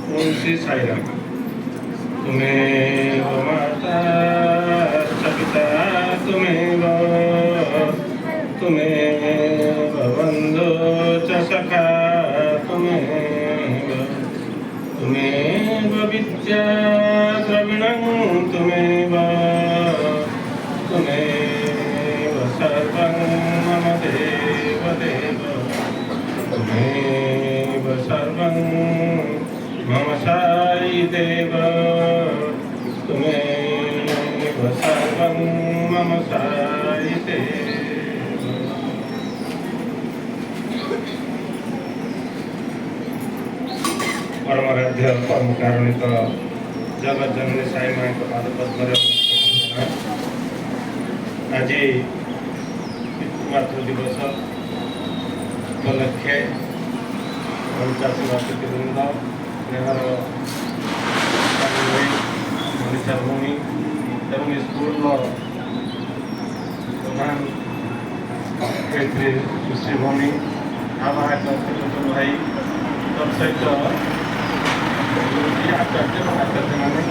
ओम श्री साई राम। तुम्हें माता पिता तुम्हें बंधु च सखा तुम्हें विद्या द्रविणं तुम्हें सर्वं मम देव देव तुम्हें सर्वं मम साई देव तुम्हें सर्वं मम साई देव। परमाराध्य परम कारुणिक जगत जननी साई माँ के पाद पद्म आज मातृ दिवस उपलक्षे अतिथिवृंद स्नेहर मनीषा भूमि एवं स्कूल प्रधान सुश्री भूमि आवाहक भाई सहित आचार्य आचार्य मैंने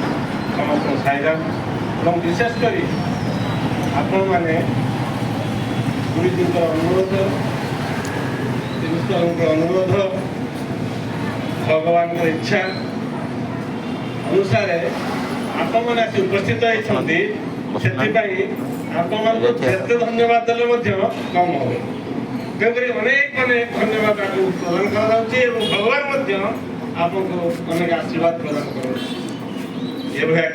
समस्त साईराम और विशेषकर आपण मैंने गुरुजी अनुरोध अनुरोध भगवान इच्छा अनुसार आपण मैंने आसी उपस्थित होती आपते धन्यवाद देते कम हम तेणुक अनेक अनेक धन्यवाद आपको प्रदान कर भगवान आपको अनेक आशीर्वाद प्रदान कर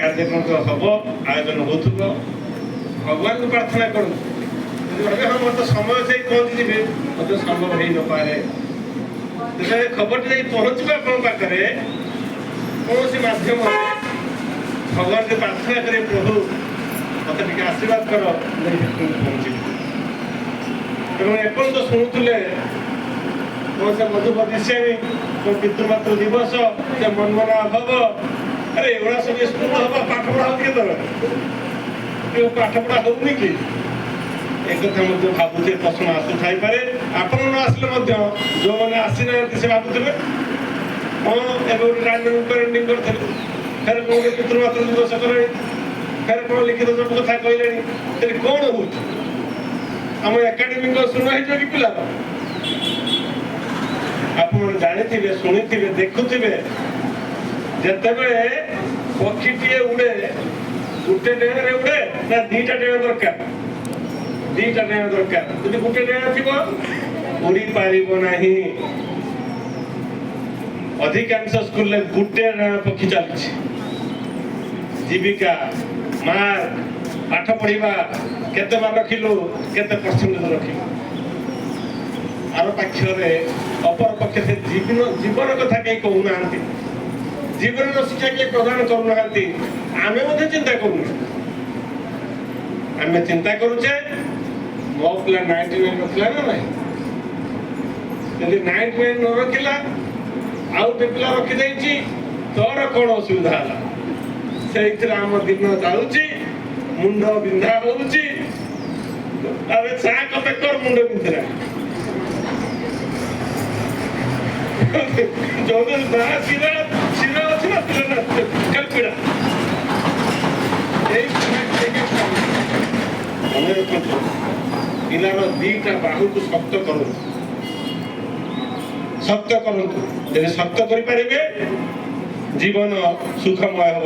कार्यक्रम हम आयोजन हो भगवान को प्रार्थना करूँ हाँ मत समय से पहुँची जी मत संभव हो न पाए खबर जाए पहुँचवा पाखे कौन मध्यम भगवान को प्रार्थना करें प्रभु मत टे आशीर्वाद कर पहुँची तेणु एपर्त शुणुले कौन से मधुपतिश्यामी कौन पितृमातृ दिवस से मनमना अभाव अरे एवं सब स्कूल हम पाठ पढ़ा किए दर पाठ पढ़ा होनी कि एक भावुचे प्रश्न आसुपे आप न आसिले जो मैंने आसी ना से भावुवे हाँ एवं पेरेन्टिंग करते फिर कौन पितृमातृ दिवस कले फिर कौन लिखित सब कथा कहले कौन हो आम एकाडेमिक शून्य हो कि पिला आप जानी शुणी देखुवे जिते पक्षी उड़े गोटे डेण उड़े ना दीटा डेण दरकार दीटा डेण दरकार यदि गोटे डेण थी उड़ी पार ना अधिकांश स्कूल गोटे डेण पक्षी चलती जीविका मार्क पाठ पढ़ा केते मान रखिलु केते परसेंटेज रखिलु आर पाख्य अपर पक्ष से जीवन कथा कहीं कहूना जीवन शिक्षा किए प्रदान करूना आमे चिंता करूँ आम चिंता करुचे मो पिला 99 रखला ना ना यदि 99 न रखिला आउ पिला रखी तोर कौन असुविधा है आम दिन जाऊँगी मुंड बिंधा होची अरे चा कपे कर मुंड बिंधरा जो ना सिरा सिरा अछि ना सिरा कल पीड़ा पिलार दीटा बाहु को शक्त करूँ यदि शक्त करें जीवन सुखमय हम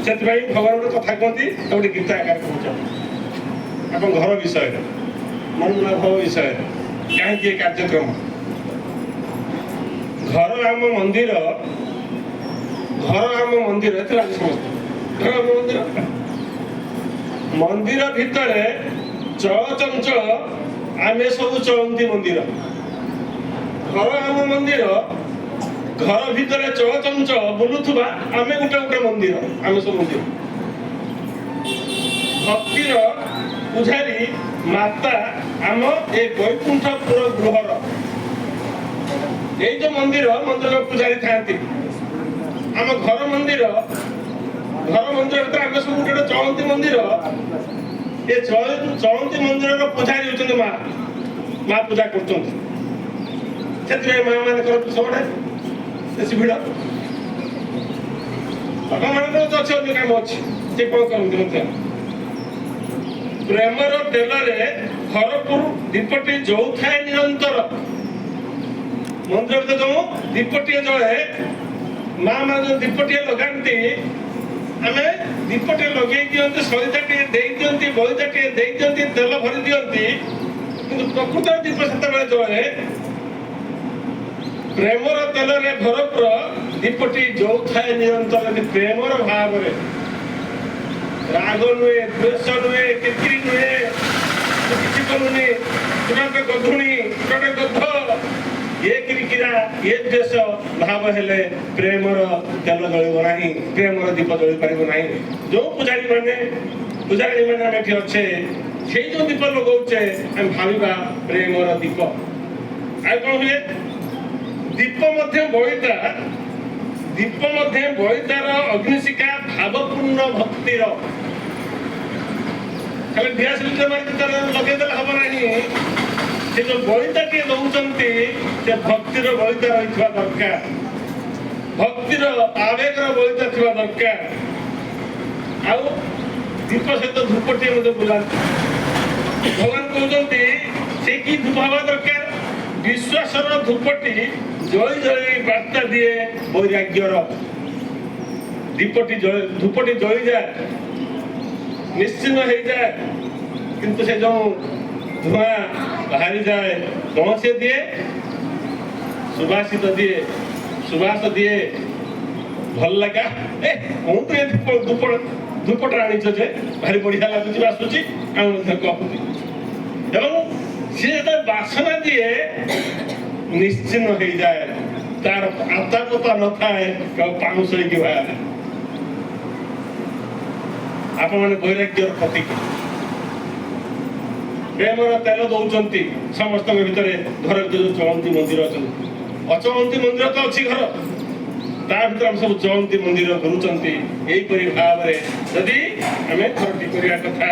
से भगवान गोटे कथा कहती गोटे गीता आकार कह आप घर विषय मनमुना भाव विषय कहीं कार्यक्रम घर राम मंदिर समस्त घर राम मंदिर मंदिर भितर चल चंचल आमे सब चलती मंदिर घर राम मंदिर घर भितर चल चंचल बुलुवा आमे गोटे गोटे मंदिर आम सब मंदिर भक्तिर पूजारी माता आम ए वैकुंठपुर गृहर जो मंदिर मंदिर पूजारी था आम घर मंदिर आम सब गोटे चलती मंदिर ये चलती मंदिर पूजारी होती माँ पूजा कर माँ मान सबड़े बेसी भिड़ ବାପାମାନଙ୍କର ତ ଅଛି ଅନ୍ୟ କାମ ଅଛି, ସେ କ'ଣ କରନ୍ତି ମଧ୍ୟ। ପ୍ରେମର ତେଲରେ ଭରପୁର ଦୀପଟି ଜଳୁଥାଏ ନିରନ୍ତର। ମନ୍ଦିର ଭିତରେ ଯେଉଁ ଦୀପଟିଏ ଜଳେ, ମା ମାନେ ଯେଉଁ ଦୀପଟିଏ ଲଗାନ୍ତି, ଆମେ ଦୀପଟିଏ ଲଗେଇ ଦିଅନ୍ତି, ସଳିତାଟିଏ ଦେଇ ଦିଅନ୍ତି, ବଳିତାଟିଏ ଦେଇ ଦିଅନ୍ତି, ତେଲ ଭରି ଦିଅନ୍ତି, କିନ୍ତୁ ପ୍ରକୃତ ଦୀପ ସେତେବେଳେ ଜଳେ ପ୍ରେମର ତେଲରେ ଭରପୁର ଦୀପଟି ଜଳୁଥାଏ ନିରନ୍ତର। ପ୍ରେମର ଭାବରେ, ରାଗ ନୁହେଁ, ଦ୍ୱେଷ ନୁହେଁ, କିର୍କିରି ନୁହେଁ, କିଛି କରୁନି, ତୁରନ୍ତ ଗଧୁଣି, ତୁରନ୍ତ ଗଧ, ଏ କିରିକିରା, ଏ ଦ୍ୱେଷ ଭାବ ହେଲେ ପ୍ରେମର ତେଲ ଜଳିବ ନାହିଁ, ପ୍ରେମର ଦୀପ ଜଳି ପାରିବ ନାହିଁ। ଯୋଉ ପୂଜାରୀ ମାନେ ଆମେ ଏଠି ଅଛେ, ସେଇ ଯୋଉ ଦୀପ ଲଗଉଛେ, ଆମେ ଭାବିବା ପ୍ରେମର ଦୀପ। ଆଉ କ'ଣ ହୁଏ? ଦୀପ ମଧ୍ୟ ବଳିତାର ଅଗ୍ନିଶିଖା ଭାବପୂର୍ଣ୍ଣ ଭକ୍ତିର। ଖାଲି ଦିଆସିଲି ମାରିକି ତାର ଲଗେଇଦେଲେ ହବ ନାହିଁ। ସେ ଯୋଉ ବଳିତାଟିଏ ଦଉଛନ୍ତି, ସେ ଭକ୍ତିର ବଳିତା ରହିଥିବା ଦରକାର, ଭକ୍ତିର ଆବେଗର ବଳିତା ଥିବା ଦରକାର। ଆଉ ଦୀପ ସହିତ ଧୂପଟିଏ ମଧ୍ୟ ବୁଲାନ୍ତି। ଭଗବାନ କହୁଛନ୍ତି ସେ କି ଧୂପ ହବା ଦରକାର? ବିଶ୍ୱାସର ଧୂପଟି ଜଳି ଜଳି ବାର୍ତ୍ତା ଦିଏ ବୈରାଗ୍ୟର। ଧୂପଟି ଜଳିଯାଏ, ନିଶ୍ଚିନ୍ନ ହେଇଯାଏ, କିନ୍ତୁ ସେ ଯୋଉ ଧୂଆଁ ବାହାରିଯାଏ, କ'ଣ ସେ ଦିଏ? ସୁବାସିତ ଦିଏ, ସୁବାସ ଦିଏ, ଭଲ ଲାଗା। କୋଉଠୁ ଏ ଧୂପଟା ଆଣିଛ ଯେ ଭାରି ବଢିଆ ଲାଗୁଛି, ବାସୁଛି, ଆମେ ମଧ୍ୟ କହୁଛି। ଏବଂ ସିଏ ଯେତେବେଳେ ବାସନା ଦିଏ, ନିଶ୍ଚିନ୍ନ ହେଇଯାଏ, ତାର ଆତା ପତା ନଥାଏ, ପାଉଁଶ ହେଇକି ବାହାରେ। ଆପଣମାନେ ବୈରାଗ୍ୟର ପ୍ରତୀକ। ପ୍ରେମର ତେଲ ଦଉଛନ୍ତି ସମସ୍ତଙ୍କ ଭିତରେ। ଘର ଭିତରେ ଯୋଉ ଚଳନ୍ତି ମନ୍ଦିର ଅଛନ୍ତି, ଅଚଳନ୍ତି ମନ୍ଦିର ତ ଅଛି ଘର, ତା ଭିତରେ ଆମେ ସବୁ ଚଳନ୍ତି ମନ୍ଦିର କରୁଛନ୍ତି। ଏହିପରି ଭାବରେ ଯଦି ଆମେ ଘରଟି କରିବା କଥା,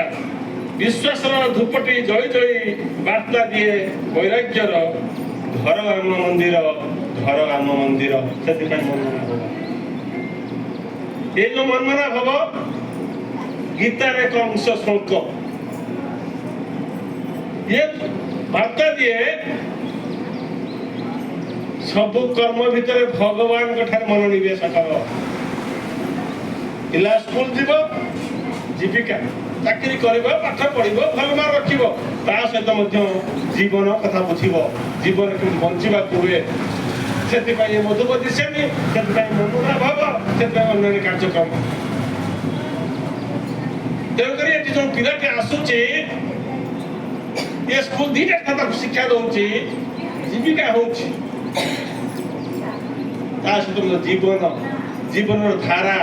ବିଶ୍ୱାସର ଧୂପଟି ଜଳି ଜଳି ବାର୍ତ୍ତା ଦିଏ ବୈରାଗ୍ୟର। ଘର ଆମ ମନ୍ଦିର, ଘର ଆମ ମନ୍ଦିର। ସେଥିପାଇଁ ମନମନା ଭବ। এই যে মনমনা ভব গীতার এক অংশ শ্লোক, ये বার্তা দিয়ে सबु कर्म भितर भगवान मनोनिवेश कर। पिला स्कूल जीव जीविका चाकरी कर, पाठ पढ़, भल मार्क रखिब, ता सहित जीवन कथा बुझिब, जीवन केमि बंचिबा हुए। से मधुमती सेमी से मनुरा भाव से अन्य कार्यक्रम। तेणुक जो पिलाटी आसूची ये स्कूल दीटा शिक्षा दौची, जीविका होची, जीवन जीवन धारा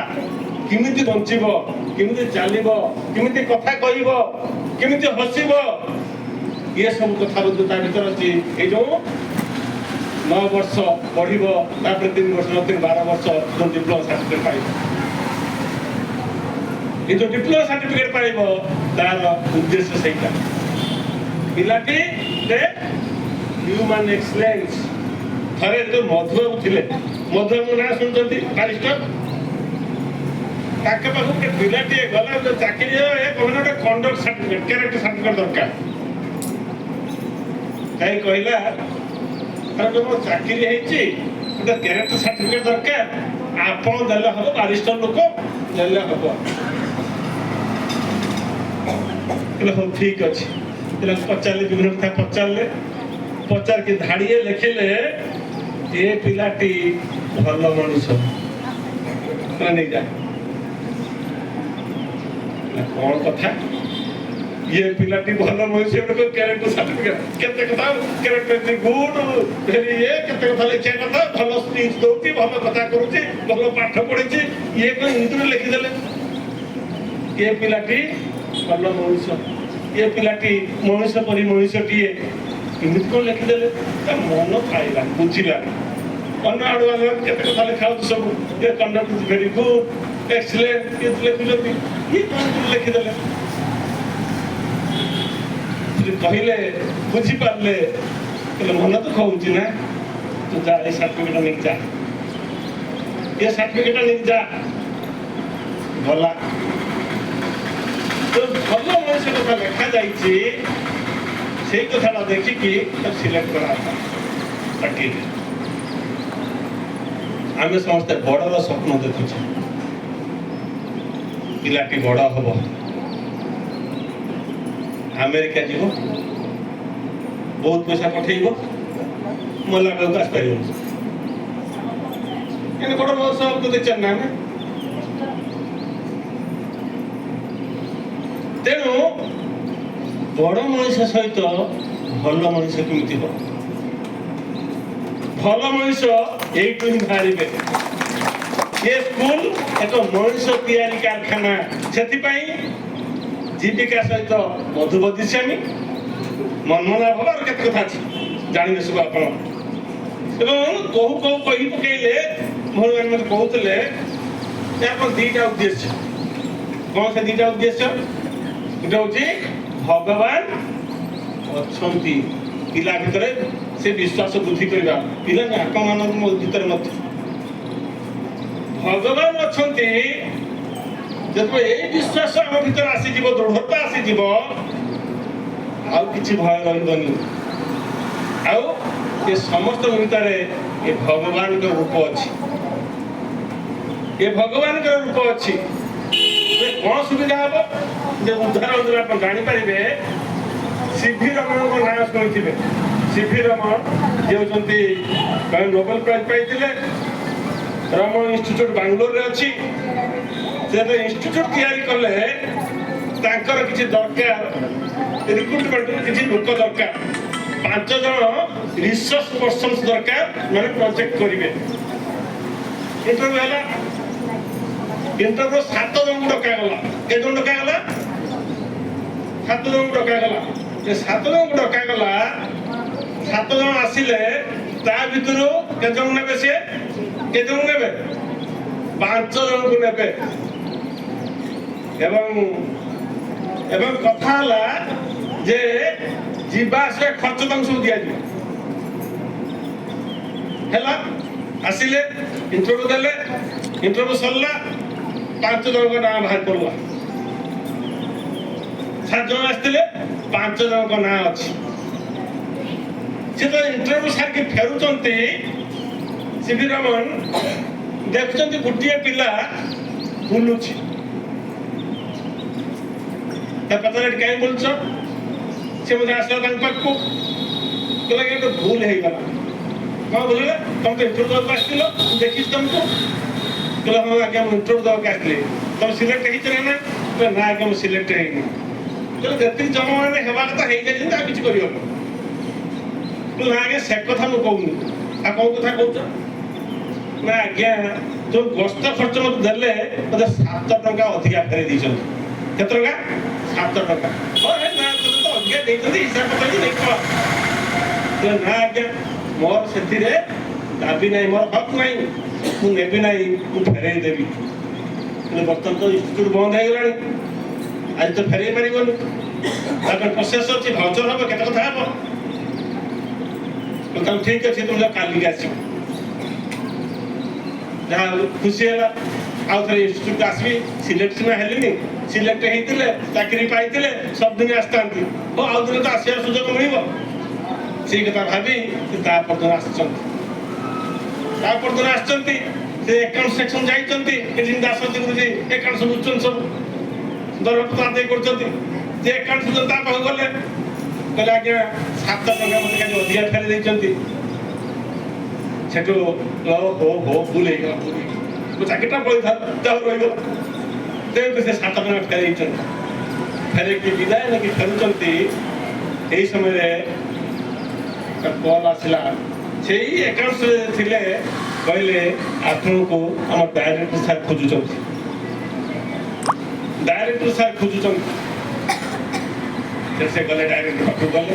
किमिति बंचिब, किमिति चलिब, किमिति कथा कहिब, किमिति हसिब, ये सब कथा भीतर अच्छी। ये जो 9 वर्ष पढ़िब, 3 वर्ष 12 वर्ष जो डिप्लोमा सर्टिफिकेट पाइब, ये जो डिप्लोमा सर्टिफिकेट पाइब तार उद्देश्य सहीटा पिलाटी ह्यूमन एक्सलेंस। थरे जो मधुबाबू थे, मधुबाबू ना शुणुंट बारिस्टर, ताके पाखु के पिलाटी गला जो चाकरी गोटे कंडक्ट सर्टिफिकेट, कैरेक्टर सर्टिफिकेट दरकार। कहीं कहला जो मो चाकरी होती गोटे कैरेक्टर सर्टिफिकेट दरकार, आपन देले हम बारिस्टर लोक देले हम। हाँ ठीक अच्छे, पचारे विभिन्न कथा पचारे, पचार के धाड़िए लिखिले ये पिलाटी भल मनुष्य नहीं जाए कौन कथा, ये पिलाटी भल मनुष्य कैरेक्टर सर्टिफिकेट केते कथा, कैरेक्टर गुड भेरी ये केते कथा लिखिया कथा, भल स्पीच दउची, भल कथा करूची, भल पाठ पढ़ीची, ये कोन हिंदी में लिखि देले ये पिलाटी भल मनुष्य। ये पिलाटी मनुष्य परी मनुष्यटीए एमती कौन लिखिदेले, मन पाइला बुझिला, अन्न आड़ुआ केते कथा लिखा सब, ये conduct is very good excellent, ये लिखुଛନ୍ତି, ये कौन लिखिदेले कहले बुझी पारले मन तो कहूची ना, तू जा ये सर्टिफिकेट नहीं जा, ये सर्टिफिकेट नहीं जा, ଗଲା। ତ ଭଲ ମଣିଷ କଥା ଲେଖାଯାଇଛି ସେଇ କଥାଟା ଦେଖିକି ତାକୁ ସିଲେକ୍ଟ କରାହେଲା ଚାକିରି। ଆମେ ସମସ୍ତେ ବଡ଼ର ସ୍ୱପ୍ନ ଦେଖୁଛେ, ପିଲାଟି ବଡ଼ ହବ, ଆମେରିକା ଯିବ, ବହୁତ ପଇସା ପଠେଇବ, ମଲା ବେଳକୁ ଆସିପାରିବନି। କିନ୍ତୁ ବଡ଼ ମଣିଷ ଦେଖିଛେ ନା ଆମେ। ତେଣୁ ବଡ଼ ମଣିଷ ସହିତ ଭଲ ମଣିଷ କେମିତି ହେବ? ଭଲ ମଣିଷ ଏଇଠୁ ହିଁ ବାହାରିବେ। ଏ ସ୍କୁଲ ଏକ ମଣିଷ ତିଆରି କାରଖାନା। ସେଥିପାଇଁ ଜୀବିକା ସହିତ ମଧୁ ବଦିସ୍ୱାମୀ, ମନ୍ମନା ଭଲ ଆଉ କେତେ କଥା ଅଛି ଜାଣିବେ ସବୁ ଆପଣ। ଏବଂ କହୁ କହୁ କହି ପକେଇଲେ ଭଉଣୀମାନେ ମୋତେ କହୁଥିଲେ ଯେ ଆପଣ ଦିଟା ଉଦ୍ଦେଶ୍ୟ। କ'ଣ ସେ ଦିଟା ଉଦ୍ଦେଶ୍ୟ? ଗୋଟେ ହେଉଛି ଭଗବାନ ଅଛନ୍ତି ପିଲା ଭିତରେ, ସେ ବିଶ୍ୱାସ ବୃଦ୍ଧି କରିବା। ପିଲାଙ୍କ ଆତ୍ମାମାନଙ୍କ ଭିତରେ ମଧ୍ୟ ଭଗବାନ ଅଛନ୍ତି। ଯେତେବେଳେ ଏଇ ବିଶ୍ୱାସ ଆମ ଭିତରେ ଆସିଯିବ, ଦୃଢ଼ତା ଆସିଯିବ, ଆଉ କିଛି ଭୟ ରହିବନି। ଆଉ ଏ ସମସ୍ତଙ୍କ ଭିତରେ ଏ ଭଗବାନଙ୍କ ରୂପ ଅଛି। ଏ ଭଗବାନଙ୍କର ରୂପ ଅଛି। କ'ଣ ସୁବିଧା ହବ? ଯେ ଉଦାହରଣ ଆପଣ ଜାଣିପାରିବେ, ସିଭି ରମଣଙ୍କ ନାଁ ଶୁଣିଥିବେ। ସିଭି ରମଣ ଯିଏ ହେଉଛନ୍ତି ନୋବେଲ ପ୍ରାଇଜ୍ ପାଇଥିଲେ। ରମଣ ଇନଷ୍ଟିଚ୍ୟୁଟ୍ ବାଙ୍ଗାଲୋରରେ ଅଛି। ସେ ଇନଷ୍ଟିଚ୍ୟୁଟ୍ ତିଆରି କଲେ ତାଙ୍କର କିଛି ଦରକାର, ରିକ୍ରୁଟମେଣ୍ଟ କିଛି ଲୋକ ଦରକାର। 5 ଜଣ ରିସର୍ଚ୍ଚ ପର୍ସନ୍ସ ଦରକାର, ମାନେ ପ୍ରୋଜେକ୍ଟ କରିବେ। ଇଣ୍ଟରଭ୍ୟୁ ହେଲା। ଇଣ୍ଟରଭ୍ୟୁ 7 ଜଣଙ୍କୁ ଡକାଗଲା। କେତେ ଜଣ ଡକାଗଲା? 7 ଜଣଙ୍କୁ ଡକାଗଲା। 7 ଜଣଙ୍କୁ ଡକାଗଲା। 7 ଜଣ ଆସିଲେ, ତା ଭିତରୁ କେତେ ଜଣ ନେବେ? ସିଏ କେତେ ଜଣ ନେବେ? 5 ଜଣଙ୍କୁ ନେବେ। ଏବଂ କଥା ହେଲା ଯେ ଯିବା ଆସିବା ଖର୍ଚ୍ଚ ତାଙ୍କୁ ସବୁ ଦିଆଯିବ। ହେଲା, ଆସିଲେ, ଇଣ୍ଟରଭ୍ୟୁ ଦେଲେ, ଇଣ୍ଟରଭ୍ୟୁ ସରିଲା, 5 ଜଣଙ୍କ ନାଁ ବାହାରି ପଡ଼ିଲା। 7 ଜଣ ଆସିଥିଲେ, 5 ଜଣଙ୍କ ନାଁ ଅଛି। ସେ ତ ଇଣ୍ଟରଭ୍ୟୁ ସାରିକି ଫେରୁଛନ୍ତି, ସିଭି ରମଣ ଦେଖୁଛନ୍ତି ଗୋଟିଏ ପିଲା ବୁଲୁଛି। ତା ପଚାରିଲେ କାହିଁ ବୁଲୁଛ? ସେ ମଧ୍ୟ ଆସିଲା ତାଙ୍କ ପାଖକୁ, କହିଲା କି ଗୋଟେ ଭୁଲ ହେଇଗଲା। କ'ଣ ବୁଝିଲେ? ତମେ ତ ଇଣ୍ଟରଭ୍ୟୁ ଦେବାକୁ ଆସିଥିଲ, ମୁଁ ଦେଖିଛି ତମକୁ। କହିଲା ହଁ ଆଜ୍ଞା, ମୁଁ ଇଣ୍ଟରଭ୍ୟୁ ଦେବାକୁ ଆସିଥିଲି। ତମେ ସିଲେକ୍ଟ ହେଇଛ ନା? ନା ଆଜ୍ଞା, ମୁଁ ସିଲେକ୍ଟ ହେଇନି। କହିଲେ ଯେତିକି ଜଣମାନେ ହେବା କଥା ହେଇଯାଇଛନ୍ତି, ଆଉ କିଛି କରିହେବ। ନା ଆଜ୍ଞା, ସେ କଥା ମୁଁ କହୁନି। ଆଉ କ'ଣ କଥା କହୁଛ? ନା ଆଜ୍ଞା, ଯୋଉ ଗସ୍ତ ଖର୍ଚ୍ଚ ମତେ ଦେଲେ, ମତେ 7 ଟଙ୍କା ଅଧିକା ଫେରେଇ ଦେଇଛନ୍ତି। କେତେ ଟଙ୍କା? 7 ଟଙ୍କା। ଅଧିକା ଦେଇଛନ୍ତି, ହିସାବ କରିକି ନେଇ ପଳା। ନା ଆଜ୍ଞା, ମୋର ସେଥିରେ ଦାବି ନାହିଁ, ମୋର ହକ୍ ନାହିଁ, ମୁଁ ନେବି ନାହିଁ, ମୁଁ ଫେରେଇ ଦେବି। କିନ୍ତୁ ବର୍ତ୍ତମାନ ତ ଇନଷ୍ଟିଚ୍ୟୁଟ୍ ବନ୍ଦ ହେଇଗଲାଣି, ଆଜି ତ ଫେରେଇ ପାରିବନି। ତା ପାଇଁ ପ୍ରୋସେସ୍ ଅଛି, ଭାଉଚର ହବ, କେତେ କଥା ହବ। ତାହେଲେ ଠିକ୍ ଅଛି, ତୁମେ କାଲିକି ଆସିବ। ଯାହା ଖୁସି ହେଲା, ଆଉ ଥରେ ଇନଷ୍ଟିଚ୍ୟୁଟ୍ ଆସିବି। ସିଲେକ୍ଟ ସିନା ହେଲିନି, ସିଲେକ୍ଟ ହେଇଥିଲେ, ଚାକିରି ପାଇଥିଲେ, ସବୁଦିନ ଆସିଥାନ୍ତି। ଆଉ ଦିନ ତ ଆସିବାର ସୁଯୋଗ ମିଳିବ। ସେଇ କଥା ଭାବି ସେ ତା ପରଦିନ ଆସିଛନ୍ତି। ସେ ଏକାଉଣ୍ଟ ସେକ୍ସନ ଯାଇଛନ୍ତି। ଏଠି ଆସନ୍ତି ଗୁରୁଜୀ, ଏକାଉଣ୍ଟ ସବୁ ବୁଝୁଛନ୍ତି, ସବୁ ଦରପତ୍ର ଆଦାୟ କରୁଛନ୍ତି। ଯେ ଏକାଉଣ୍ଟ ସୁଯୋଗ ତା ପାଖକୁ ଗଲେ, କହିଲେ ଆଜ୍ଞା 7 ଟଙ୍କା ମତେ କାଲି ଅଧିକା ଫେରି ଦେଇଛନ୍ତି। ସେଠୁ ଭୁଲ ହେଇଗଲା, ଚାକିରିଟା ପଳେଇଥାନ୍ତା, ରହିଗଲା। ତେଣୁ ସେ 7 ଟଙ୍କା ଫେରେଇଛନ୍ତି। ଫେରେଇକି ବିଦାୟ ନେଇକି ଫେରୁଛନ୍ତି। ଏହି ସମୟରେ କଲ୍ ଆସିଲା। ସେଇ ଏକାଉଣ୍ଟରେ ଥିଲେ, କହିଲେ ଆପଣଙ୍କୁ ଆମ ଡାଇରେକ୍ଟର ସାର୍ ଖୋଜୁଛନ୍ତି। ସେ ଗଲେ, ଡାଇରେକ୍ଟର ପାଖକୁ ଗଲେ।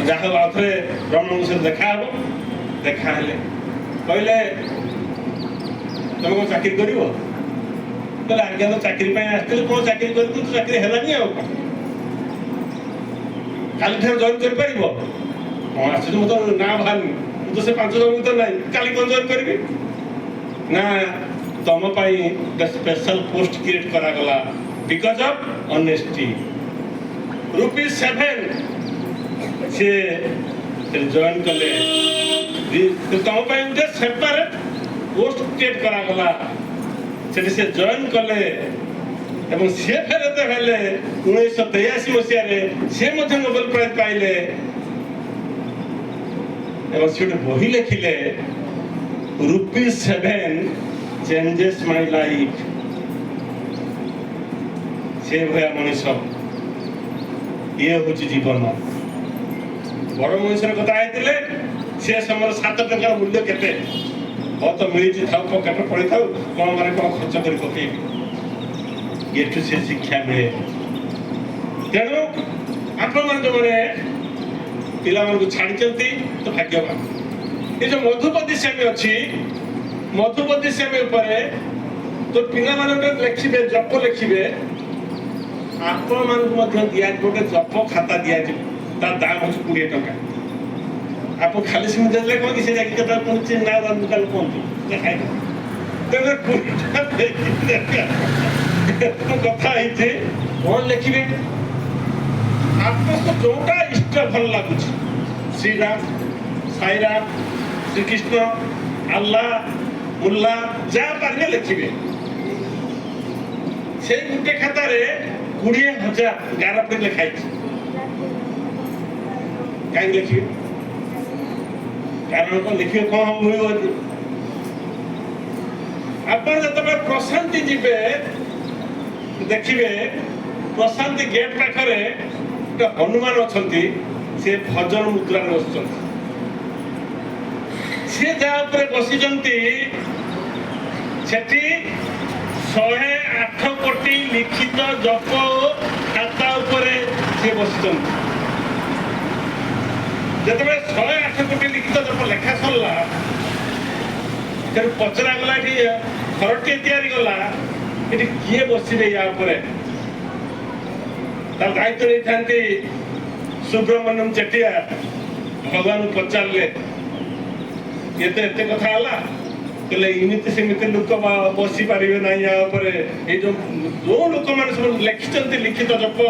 ଯାହା ହଉ ଆଉଥରେ ରମଣଙ୍କ ସହିତ ଦେଖା ହେଲେ। କହିଲେ ତମେ କ'ଣ ଚାକିରି କରିବ? କହିଲେ ଆଜ୍ଞା, ତ ଚାକିରି ପାଇଁ ଆସିଥିଲି, କ'ଣ ଚାକିରି କରିବୁ? ତ ଚାକିରି ହେଲାନି, ଆଉ କାଲିଠାରୁ ଜଏନ୍ କରିପାରିବ? କ'ଣ ଆସିଛି, ମୁଁ ତ ନାଁ ବାହାରିନି, ମୁଁ ତ ସେ 5 ଜଣ ଭିତରେ ନାହିଁ, କାଲି କ'ଣ ଜଏନ୍ କରିବି? ନା तुम स्पेशल पोस्ट क्रिएट करागला बिकॉज ऑफ ऑनेस्टी ₹7 से जॉइन कले तुम गोटे सेपरेट पोस्ट क्रिएट करागला से जॉइन कले एवं सी फेरते हेले 1983 मसीह से नोबेल प्राइज पाइले एवं से बही लिखिले ₹7 चेंजेस माय लाइफ से भया मनीष ये हूँ जीवन बड़ मनुष्य कथा आते से समय 7 टंकार मूल्य केते बहुत मिली था पकेट पड़ी था कौन मैंने कौन खर्च कर पकई ये से शिक्षा मिले तेणु आपण जो मैंने पिला को छाड़ी तो भाग्यवान ये जो मधुपति सेमी अच्छी मधुपति सेमी तो पिला लिखे जप लिखे आपण मान दिया गोटे जप खाता दिया तार दाम हूँ 20 टंका आप खाली सेमी देले कौन कि से जाके कथा पहुंचे ना निकाल पहुंचे खाई तेरे कथा है कौन लिखे आपको जोटा इष्ट भल लगुच श्रीराम साईराम श्रीकृष्ण अल्लाह मुल्ला जहाँ पारे लिखे से गोटे खातार 20,000 गारपी लिखाई कहीं लिखे कारण को लिखे कौन मिले आप प्रशांति जीवे देखिए प्रशांति गेट पाखे हनुमान अच्छा से भजन मुद्रा बस सी जहाँ बसी 108 कोटी लिखित जप खाता से बसी जिते 108 कोटी लिखित जप लेखा सरला पचरा गला थरटे या किए बसवे या दायित्व नहीं था सुब्रमण्यम चेटिया भगवान पचारे ये तो एत कथा कहले इमिति सेमिति लोक बसी पारे ना या जो लोक मैंने सब लिखिं लिखित जप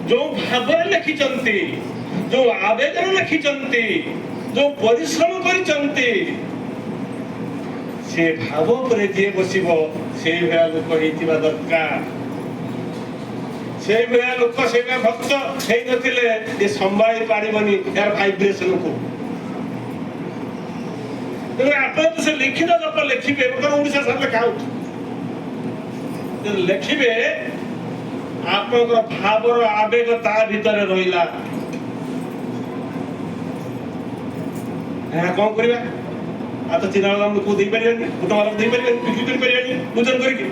जो भाव लिखिं जो आवेदन लिखिं जो परिश्रम कर से भाव पर जी बसब से भाया लोक होता दरकार से भाया लोक से भक्त हो नथिले संभाली पारिबनी यार वाइब्रेशन को आप से लिखित जप लिखे ओडिशा सार लिखा लिखे आप भावर आवेग ता भीतर रहा कौन करवा आ तो चिना वाला को दे परियानी फुटा वाला दे परियानी बिक्री कर परियानी पूजन करके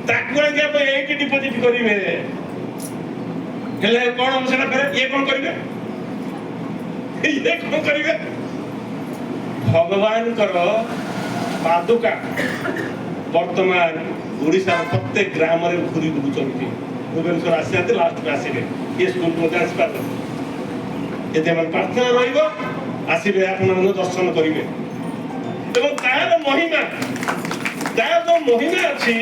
ताकू आगे आप एक डिपॉजिट करिवे हेले कोन हम सेना फेरे ये कोन करिवे ये कोन करिवे भगवान करो पादुका वर्तमान ओडिसा प्रत्येक ग्राम रे घुरी बुचंती भुवनेश्वर आसियाते लास्ट में आसीबे ये स्कूल में आसपा यदि मन प्रार्थना रहिबो आसीबे आपण दर्शन करिवे एवं तार महिमा तार जो महिमा अच्छी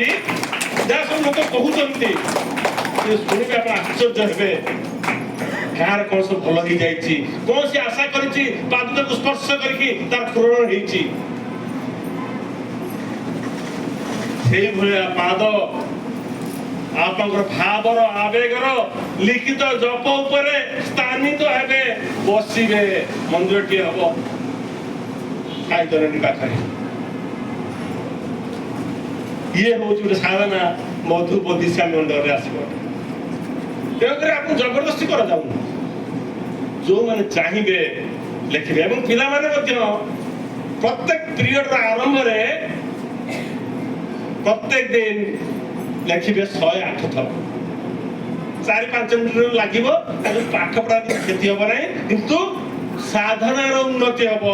जहाँ सब लोग कहते शुणिके आप आश्चर्य हे कार कौन सब भल हो जाए कौन सी आशा करी पादुका को स्पर्श करके तार पूरण हो पाद आप भावर आवेगर लिखित जप उपर स्थानित हे बसवे मंदिर टी हम पाखरे ये हूँ गोटे साधना मधुपति श्यामी अंडर आसो तेणुकर आपको जबरदस्ती कर जो मैंने चाहिए लिखे और पिला प्रत्येक पीरियड आरंभ प्रत्येक दिन लिखे 108 थर 4-5 मिनट लगे पाठ पढ़ा क्षति हम ना किंतु साधनार उन्नति हम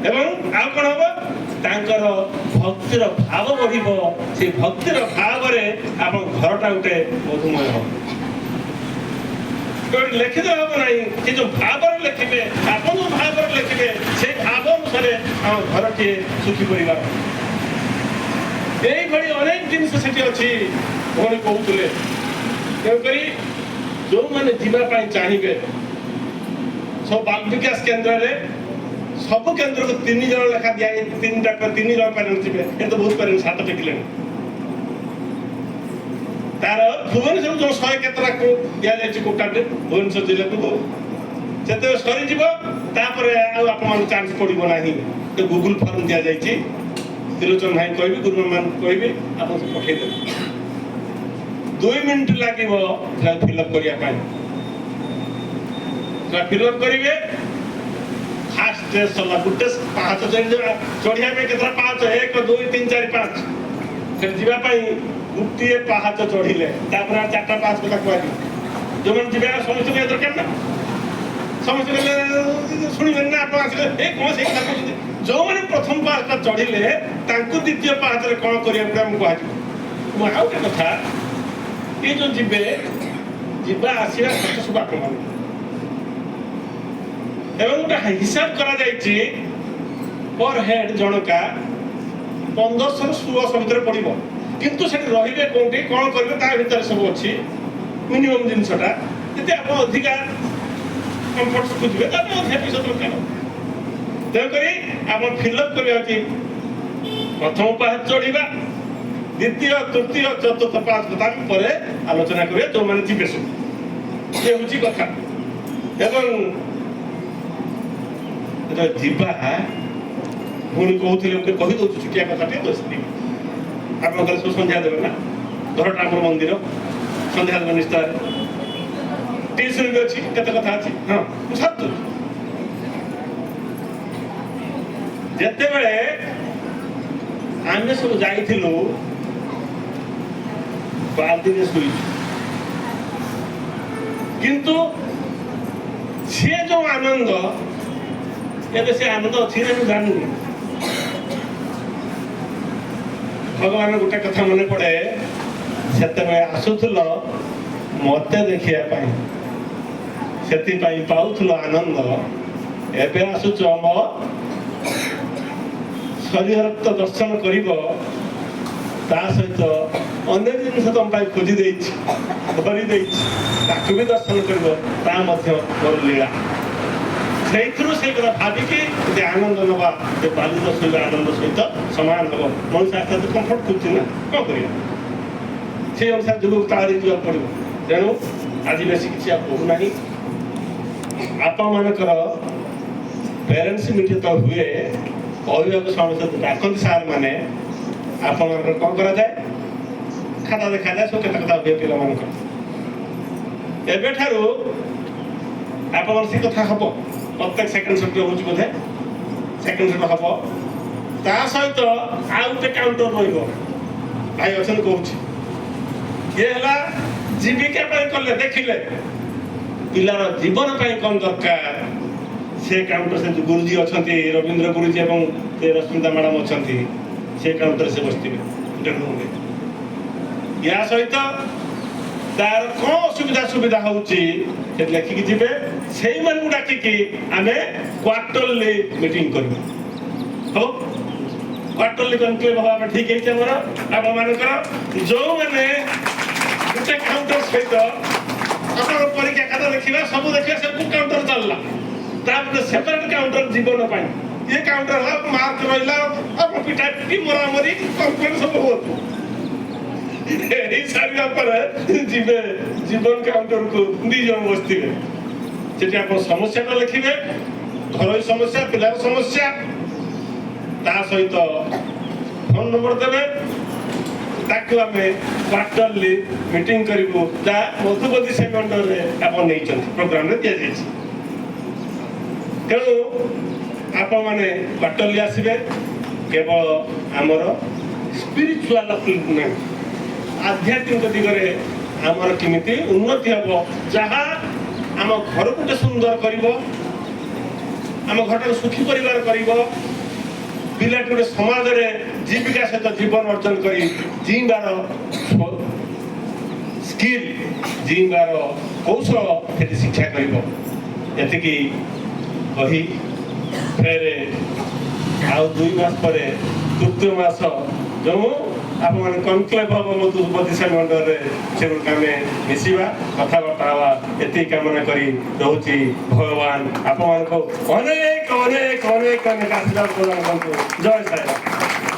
एवं आउ कौन हम तांकर भक्तिर भाव बढ़िब से भक्तिर भाव आप घरटा गोटे मधुमय हम लिखित हम ना कि जो भाव लिखे आप जो भाव लिखे से भाव अनुसार आम घर टे सुखी परिवार এইଭଳି ଅନେକ ଜିନିଷ ସେଠି ଅଛି ଭଉଣୀ କହୁଥିଲେ। ତେଣୁକରି ଯେଉଁମାନେ ଯିବା ପାଇଁ ଚାହିଁବେ ସବୁ ବାଲ ବିକାଶ କେନ୍ଦ୍ରରେ ସବୁ କେନ୍ଦ୍ରକୁ 3 ଜଣ ଲେଖା ଦିଆଯାଇ 3 ଜଣ ପ୍ୟାରେଣ୍ଟ ଯିବେ। ଏ ତ ବହୁତ ପ୍ୟାରେଣ୍ଟ ହାତ ଟେକିଲେଣି। ତାର ଭୁବନେଶ୍ୱର ଯେଉଁ 100 କେତେଟା ଦିଆଯାଇଛି କୋଟାରେ ଭୁବନେଶ୍ୱର ଜିଲ୍ଲାକୁ ଯେତେବେଳେ ସରିଯିବ ତାପରେ ଆଉ ଆପଣମାନଙ୍କୁ ଚାନ୍ସ ପଡ଼ିବ ନାହିଁ। ତ ଗୁଗୁଲ ଫର୍ମ ଦିଆଯାଇଛି। ତ୍ରିଲୋଚନ ଭାଇ କହିବି, ଗୁରୁମାନଙ୍କୁ କହିବି, ଆପଣ ସେ ପଠେଇଦେବେ। 2 ମିନିଟ୍ ଲାଗିବ ଫିଲ୍ଅପ୍ କରିବା ପାଇଁ। ଫିଲ୍ଅପ୍ କରିବେ। ଫାଷ୍ଟ ଷ୍ଟେଜ୍ ସରିଲା। ଗୋଟେ ପାହାଚ ଚଢ଼ିବା ପାଇଁ କେତେଟା ପାହାଚ? 1 2 3 4 5। ସେଠି ଯିବା ପାଇଁ ଗୋଟିଏ ପାହାଚ ଚଢ଼ିଲେ ତାପରେ 4ଟା ପାହାଚ କଥା କୁହାଯିବ। ଯେଉଁମାନେ ଯିବେ ସମସ୍ତେ କହିବା ଦରକାର ନା। ସମସ୍ତେ ଶୁଣିବେନି ନା ଆପଣ ଆସିଲେ ଏ କ'ଣ ସେଇ କଥା କହୁଛନ୍ତି। ଯେଉଁମାନେ ପ୍ରଥମ ପାହାଚଟା ଚଢ଼ିଲେ ତାଙ୍କୁ ଦ୍ୱିତୀୟ ପାହାଚରେ କ'ଣ କରିବାକୁ ଆମକୁ କୁହାଯିବ। ମୁଁ ଆଉ ଗୋଟେ କଥା, ଏ ଯେଉଁ ଯିବେ ଯିବା ଆସିବା ଖର୍ଚ୍ଚ ସବୁ ଆପଣମାନେ ଏବଂ ଗୋଟେ ହିସାବ କରାଯାଇଛି ପର ହେଡ୍ ଜଣକା 1500 1600 ଭିତରେ ପଡ଼ିବ। କିନ୍ତୁ ସେଠି ରହିବେ କୋଉଠି କ'ଣ କରିବେ ତା ଭିତରେ ସବୁ ଅଛି ମିନିମମ୍ ଜିନିଷଟା। ଯଦି ଆପଣ ଅଧିକା କମ୍ଫର୍ଟ ଖୋଜିବେ ତାହେଲେ ଅଧିକା ପଇସା ଦରକାର। ତେଣୁକରି ଆପଣ ଫିଲ୍ଅପ୍ କରିବା ଉଚିତ। ପ୍ରଥମ ପାହାଚ ଚଢ଼ିବା, ଦ୍ୱିତୀୟ ତୃତୀୟ ଚତୁର୍ଥ ପାହାଚ କଥା ପରେ ଆଲୋଚନା କରିବା ଯେଉଁମାନେ ଯିବେ ସବୁ। ଇଏ ହେଉଛି କଥା। ଏବଂ ଯିବା ପୁଣି କହୁଥିଲେ ଗୋଟେ କହିଦେଉଛି ଛୁଟିଆ କଥାଟେ ଦୋଷୀ ଆପଣଙ୍କର ସବୁ ସନ୍ଧ୍ୟା ଦେବେ ନା। ଘରଟା ଆମର ମନ୍ଦିର, ସନ୍ଧ୍ୟା ଦେବେ ନିଶ୍ଚୟ। ଟିଉସନ୍ ବି ଅଛି, କେତେ କଥା ଅଛି। ହଁ ମୁଁ ସାଥୁ ଯେତେବେଳେ ଆମେ ସବୁ ଯାଇଥିଲୁ ବାଲ୍ଟିରେ ଶୋଇଛୁ, କିନ୍ତୁ ସିଏ ଯେଉଁ ଆନନ୍ଦ ଏବେ ସେ ଆନନ୍ଦ ଅଛି ନା ମୁଁ ଜାଣିନି। ଭଗବାନ ଗୋଟେ କଥା ମନେ ପଡ଼େ, ସେତେବେଳେ ଆସୁଥିଲ ମତେ ଦେଖିବା ପାଇଁ, ସେଥିପାଇଁ ପାଉଥିଲ ଆନନ୍ଦ। ଏବେ ଆସୁଛ ମୋ ଶରୀର ତ ଦର୍ଶନ କରିବ, ତା ସହିତ ଅନେକ ଜିନିଷ ତମ ପାଇଁ ଖୋଜି ଦେଇଛି, ଧରି ଦେଇଛି, ତାକୁ ବି ଦର୍ଶନ କରିବ। ତା ମଧ୍ୟ ମୋର ଲୀଳା। ସେଇଥିରୁ ସେଇ କଥା ଭାବିକି ଯଦି ଆନନ୍ଦ ନେବା, ସେ ବାଲିର ଶୋଇବା ଆନନ୍ଦ ସହିତ ସମାନ ହେବ। ମଣିଷ ଆସ୍ତେ ଆସ୍ତେ କମ୍ଫର୍ଟ କରୁଛି ନା, କ'ଣ କରିବା? ସେଇ ଅନୁସାରେ ଯୁଗକୁ ତାଳି ଯିବାକୁ ପଡ଼ିବ। ତେଣୁ ଆଜି ବେଶୀ କିଛି ଆଉ କହୁନାହିଁ। ଆପଣମାନଙ୍କର ପ୍ୟାରେଣ୍ଟସ୍ ମିଟିଂ ତ ହୁଏ, ଅଭିଭାବକ ସମସ୍ତେ ଡାକନ୍ତି ସାର୍ମାନେ। ଆପଣମାନଙ୍କର କ'ଣ କରାଯାଏ? ଖାତା ଦେଖାଯାଏ, ସବୁ କେତେ କଥା ହୁଏ ପିଲାମାନଙ୍କର। ଏବେଠାରୁ ଆପଣଙ୍କର ସେ କଥା ହେବ। ପ୍ରତ୍ୟେକ ସେକେଣ୍ଡ ସେଟ୍ ହେଉଛି ବୋଧେ, ସେକେଣ୍ଡ ସେଟ୍ ହେବ। ତା ସହିତ ଆଉ ଗୋଟେ କାଉଣ୍ଟର ରହିବ। ଭାଇ ଅଛନ୍ତି କହୁଛି, ଇଏ ହେଲା ଜୀବିକା ପାଇଁ କଲେ ଦେଖିଲେ ପିଲାର ଜୀବନ ପାଇଁ କ'ଣ ଦରକାର। ସେ କାଉଣ୍ଟର ସେ ଗୁରୁଜୀ ଅଛନ୍ତି, ରବୀନ୍ଦ୍ର ଗୁରୁଜୀ ଏବଂ ସେ ରଶ୍ମିତା ମ୍ୟାଡ଼ାମ୍ ଅଛନ୍ତି, ସେ କାଉଣ୍ଟରରେ ସେ ବସିଥିବେ ଗୋଟେ ରୁମ୍ରେ। ୟା ସହିତ ତାର କ'ଣ ଅସୁବିଧା ସୁବିଧା ହେଉଛି ସେଠି ଲେଖିକି ଯିବେ। ସେଇମାନଙ୍କୁ ଡାକିକି ଆମେ କ୍ୱାର୍ଟରଲି ମିଟିଂ କରିବୁ। ହଉ, କ୍ୱାର୍ଟରଲି କନକ୍ଲେଭ ହେବା ପାଇଁ ଠିକ୍ ହେଇଛି ଆମର। ଆପଣମାନଙ୍କର ଯେଉଁମାନେ ଗୋଟେ କାଉଣ୍ଟର ସହିତ ଆପଣଙ୍କ ପରୀକ୍ଷା ଖାତା ଦେଖିବା, ସବୁ ଦେଖିବା, ସବୁ କାଉଣ୍ଟର ଚାଲିଲା। ତାପରେ ସେପାରେଟ୍ କାଉଣ୍ଟର ଜୀବନ ପାଇଁ। ଇଏ କାଉଣ୍ଟର ହେଲା ମାର୍କ ରହିଲା, ଆପଣ ପିଠା ପିଠି ମରାମରି କମ୍ପ୍ଲେନ୍ ସବୁ ହୁଅନ୍ତୁ। এই সারিয়া পরে ଯିବେ ଜୀବନ କାଉଣ୍ଟରକୁ 2 ଜଣ ବସିଥିବେ। ସେଠି ଆପଣ ସମସ୍ୟାଟା ଲେଖିବେ, ଘରୋଇ ସମସ୍ୟା, ପିଲାର ସମସ୍ୟା, ତା ସହିତ ଫୋନ୍ ନମ୍ବର ଦେବେ। ତାକୁ ଆମେ କ୍ୱାର୍ଟରଲି ମିଟିଂ କରିବୁ। ଯାହା ମଧୁବତୀ ସେମିନାରରେ ଆପଣ ନେଇଛନ୍ତି, ପ୍ରୋଗ୍ରାମରେ ଦିଆଯାଇଛି। ତେଣୁ ଆପଣମାନେ କ୍ୱାର୍ଟରଲି ଆସିବେ। କେବଳ ଆମର ସ୍ପିରିଚୁଆଲ ଅପଲିଫ୍ଟମେଣ୍ଟ, ଆଧ୍ୟାତ୍ମିକ ଦିଗରେ ଆମର କେମିତି ଉନ୍ନତି ହେବ, ଯାହା ଆମ ଘରକୁ ଗୋଟେ ସୁନ୍ଦର କରିବ, ଆମ ଘରଟାକୁ ସୁଖୀ ପରିବାର କରିବ, ପିଲାଟି ଗୋଟେ ସମାଜରେ ଜୀବିକା ସହିତ ଜୀବନ ଅର୍ଜନ କରି ଜୀଇବାର ସ୍କିଲ୍, ଜୀଇବାର କୌଶଳ ସେଠି ଶିକ୍ଷା କରିବ। ଏତିକି କହି ଫେରେ ଆଉ 2 ମାସ ପରେ ତୃତୀୟ ମାସ ଯେଉଁ ଆପଣମାନେ କନକ୍ଲେଭ ହବ ଉପଦେଶ ମଣ୍ଡଳରେ ସେଗୁଡ଼ିକ ଆମେ ମିଶିବା କଥାବାର୍ତ୍ତା ହେବା ଏତିକି କାମନା କରି ରହୁଛି। ଭଗବାନ ଆପଣମାନଙ୍କୁ ଅନେକ ଅନେକ ଅନେକ ଅନେକ ଆଶୀର୍ବାଦ ପ୍ରଦାନ କରନ୍ତୁ। ଜୟ ସାଇରାମ।